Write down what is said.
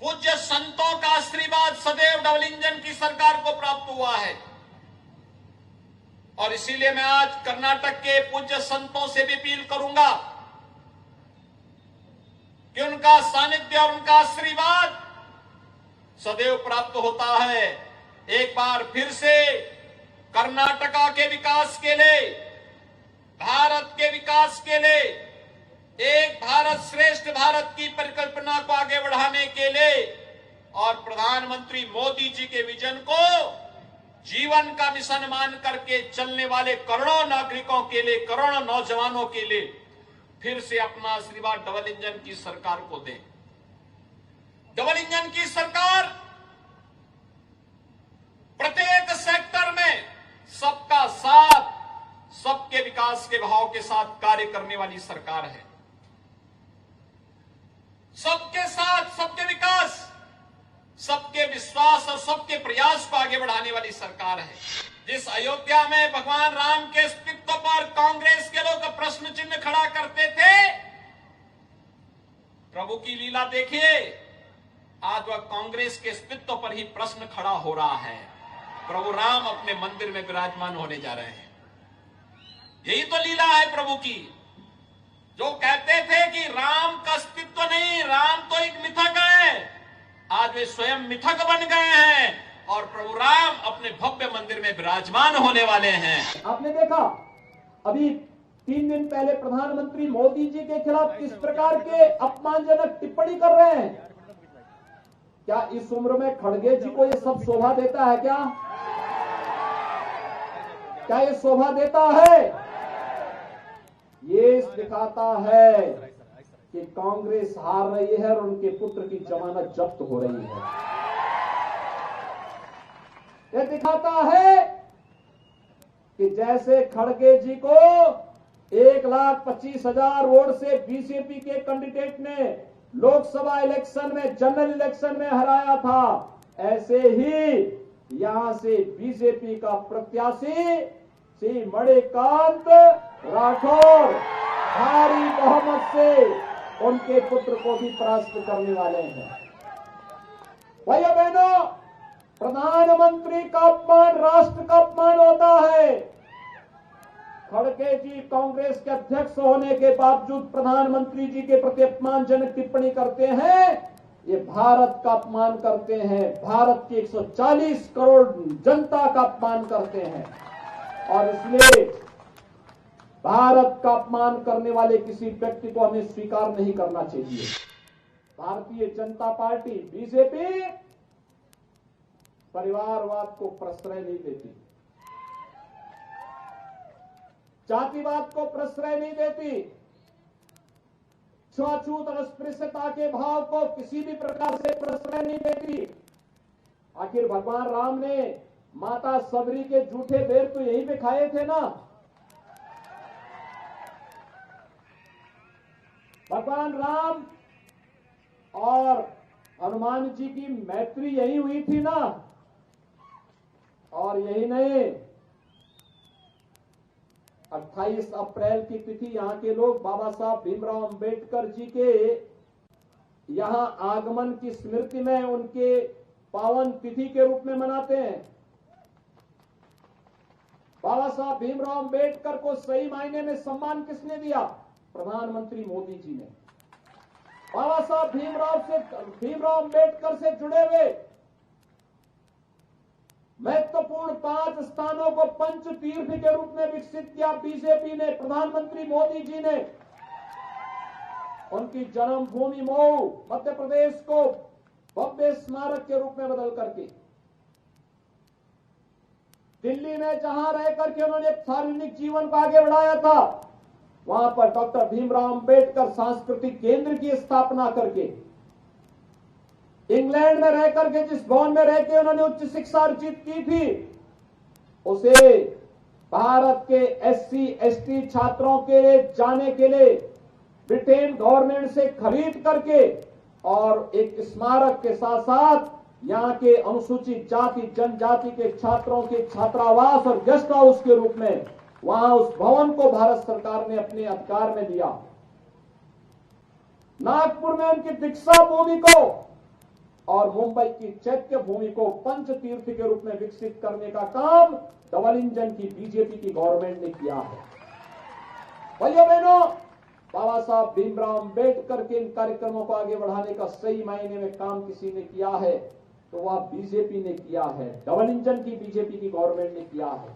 पूज्य संतों का आशीर्वाद सदैव डबल इंजन की सरकार को प्राप्त हुआ है। और इसीलिए मैं आज कर्नाटक के पूज्य संतों से भी अपील करूंगा कि उनका सानिध्य और उनका आशीर्वाद सदैव प्राप्त होता है। एक बार फिर से कर्नाटका के विकास के लिए, भारत के विकास के लिए, एक भारत श्रेष्ठ भारत की परिकल्पना को आगे बढ़ाने के लिए और प्रधानमंत्री मोदी जी के विजन को जीवन का मिशन मान करके चलने वाले करोड़ों नागरिकों के लिए, करोड़ों नौजवानों के लिए फिर से अपना आशीर्वाद डबल इंजन की सरकार को दें। डबल इंजन की सरकार प्रत्येक सेक्टर में सबका साथ, सबके विकास के भाव के साथ कार्य करने वाली सरकार है। सबके साथ, सबके विकास, सबके विश्वास और सबके प्रयास को आगे बढ़ाने वाली सरकार है। जिस अयोध्या में भगवान राम के अस्तित्व पर कांग्रेस के लोग प्रश्न चिन्ह खड़ा करते थे, प्रभु की लीला देखिए, आज वह कांग्रेस के अस्तित्व पर ही प्रश्न खड़ा हो रहा है। प्रभु राम अपने मंदिर में विराजमान होने जा रहे हैं। यही तो लीला है प्रभु की। जो कहते थे कि राम का अस्तित्व नहीं, राम तो एक मिथक है, आज वे स्वयं मिथक बन गए हैं और प्रभु राम अपने भव्य मंदिर में विराजमान होने वाले हैं। आपने देखा अभी 3 दिन पहले प्रधानमंत्री मोदी जी के खिलाफ किस प्रकार के अपमानजनक टिप्पणी कर रहे हैं। क्या इस उम्र में खड़गे जी को ये सब शोभा देता है? क्या ये शोभा देता है? ये दिखाता है कि कांग्रेस हार रही है और उनके पुत्र की जमानत जब्त हो रही है। यह दिखाता है कि जैसे खड़गे जी को 1,25,000 वोट से बीजेपी के कैंडिडेट ने लोकसभा इलेक्शन में, जनरल इलेक्शन में हराया था, ऐसे ही यहां से बीजेपी का प्रत्याशी श्री मणिकांत राठौर भारी बहुमत से उनके पुत्र को भी परास्त करने वाले हैं। भाइयों बहनों, प्रधानमंत्री का अपमान राष्ट्र का अपमान होता है। खड़गे जी कांग्रेस के अध्यक्ष होने के बावजूद प्रधानमंत्री जी के प्रति अपमानजनक टिप्पणी करते हैं। ये भारत का अपमान करते हैं, भारत की 140 करोड़ जनता का अपमान करते हैं। और इसलिए भारत का अपमान करने वाले किसी व्यक्ति को हमें स्वीकार नहीं करना चाहिए। भारतीय जनता पार्टी बीजेपी परिवारवाद को प्रश्रय नहीं देती, जातिवाद को प्रश्रय नहीं देती, छुआछूत और अस्पृश्यता के भाव को किसी भी प्रकार से प्रश्रय नहीं देती। आखिर भगवान राम ने माता सबरी के जूठे बेर तो यहीं पे खाए थे ना। भगवान राम और हनुमान जी की मैत्री यही हुई थी ना। और यही नहीं, 28 अप्रैल की तिथि यहां के लोग बाबा साहब भीमराव अंबेडकर जी के यहां आगमन की स्मृति में उनके पावन तिथि के रूप में मनाते हैं। बाबा साहब भीमराव अंबेडकर को सही मायने में सम्मान किसने दिया? प्रधानमंत्री मोदी जी ने। बाबा साहब भीमराव अंबेडकर से जुड़े हुए महत्वपूर्ण 5 स्थानों को पंच तीर्थ के रूप में विकसित किया बीजेपी ने, प्रधानमंत्री मोदी जी ने। उनकी जन्मभूमि मऊ मध्य प्रदेश को भव्य स्मारक के रूप में बदल करके, दिल्ली में जहां रह करके उन्होंने सार्वजनिक जीवन को आगे बढ़ाया था, वहां पर डॉक्टर भीमराव अंबेडकर सांस्कृतिक केंद्र की स्थापना करके, इंग्लैंड में रह करके जिस भवन में रह के उन्होंने उच्च शिक्षा अर्जित की थी, उसे भारत के एससी एसटी छात्रों के जाने के लिए ब्रिटेन गवर्नमेंट से खरीद करके और एक स्मारक के साथ साथ यहाँ के अनुसूचित जाति जनजाति के छात्रों के छात्रावास और गेस्ट हाउस के रूप में वहां उस भवन को भारत सरकार ने अपने अधिकार में लिया। नागपुर में उनकी दीक्षा भूमि को और मुंबई की चैत्य भूमि को पंच तीर्थ के रूप में विकसित करने का काम डबल इंजन की बीजेपी की गवर्नमेंट ने किया है। भाइयों बहनों, बाबा साहब भीमराव अंबेडकर के इन कार्यक्रमों को आगे बढ़ाने का सही मायने में काम किसी ने किया है तो वह बीजेपी ने किया है, डबल इंजन की बीजेपी की गवर्नमेंट ने किया है।